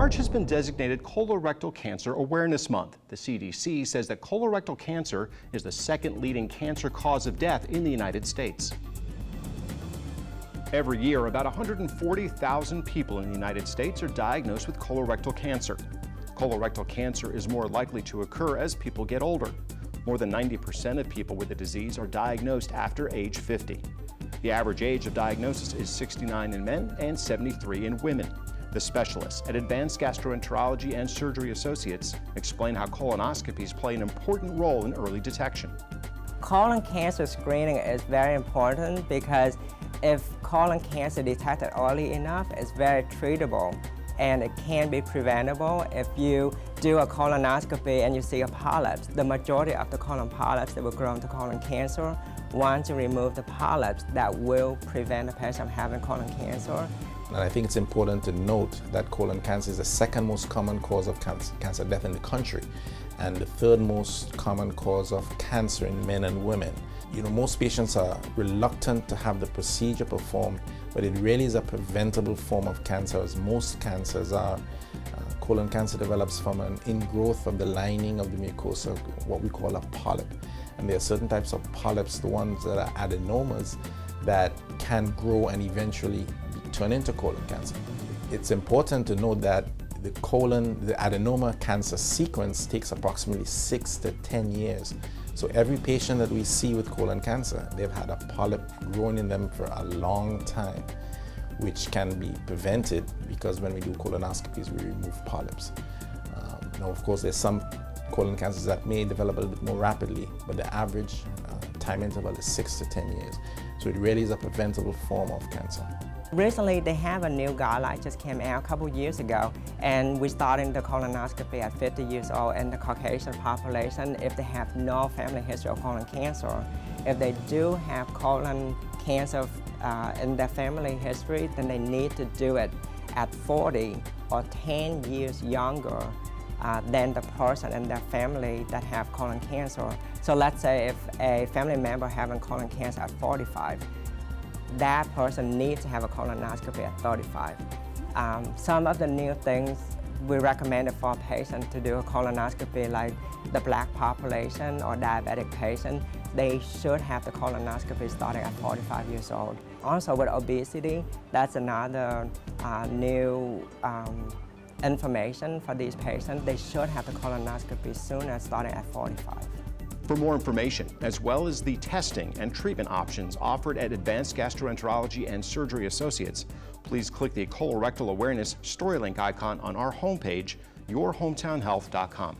March has been designated Colorectal Cancer Awareness Month. The CDC says that colorectal cancer is the second leading cancer cause of death in the United States. Every year, about 140,000 people in the United States are diagnosed with colorectal cancer. Colorectal cancer is more likely to occur as people get older. More than 90% of people with the disease are diagnosed after age 50. The average age of diagnosis is 69 in men and 73 in women. The specialists at Advanced Gastroenterology and Surgery Associates explain how colonoscopies play an important role in early detection. Colon cancer screening is very important because if colon cancer detected early enough, it's very treatable and it can be preventable. If you do a colonoscopy and you see a polyp, the majority of the colon polyps that will grow into colon cancer, once you remove the polyps, that will prevent the patient from having colon cancer. And I think it's important to note that colon cancer is the second most common cause of cancer death in the country and the third most common cause of cancer in men and women. You know, most patients are reluctant to have the procedure performed, but it really is a preventable form of cancer, as most cancers are. Colon cancer develops from an ingrowth of the lining of the mucosa, what we call a polyp. And there are certain types of polyps, the ones that are adenomas, that can grow and eventually turn into colon cancer. It's important to note that the adenoma cancer sequence takes approximately 6 to 10 years. So every patient that we see with colon cancer, they've had a polyp growing in them for a long time, which can be prevented because when we do colonoscopies, we remove polyps. Now, of course, there's some colon cancers that may develop a little bit more rapidly, but the average time interval is 6 to 10 years. So it really is a preventable form of cancer. Recently, they have a new guideline just came out a couple years ago, and we're starting the colonoscopy at 50 years old in the Caucasian population if they have no family history of colon cancer. If they do have colon cancer in their family history, then they need to do it at 40 or 10 years younger than the person in their family that have colon cancer. So let's say if a family member having colon cancer at 45, that person needs to have a colonoscopy at 35. Some of the new things we recommend for patients to do a colonoscopy, like the Black population or diabetic patient, they should have the colonoscopy starting at 45 years old. Also with obesity, that's another new information for these patients. They should have the colonoscopy sooner, starting at 45. For more information, as well as the testing and treatment options offered at Advanced Gastroenterology and Surgery Associates, please click the Colorectal Awareness StoryLink icon on our homepage, yourhometownhealth.com.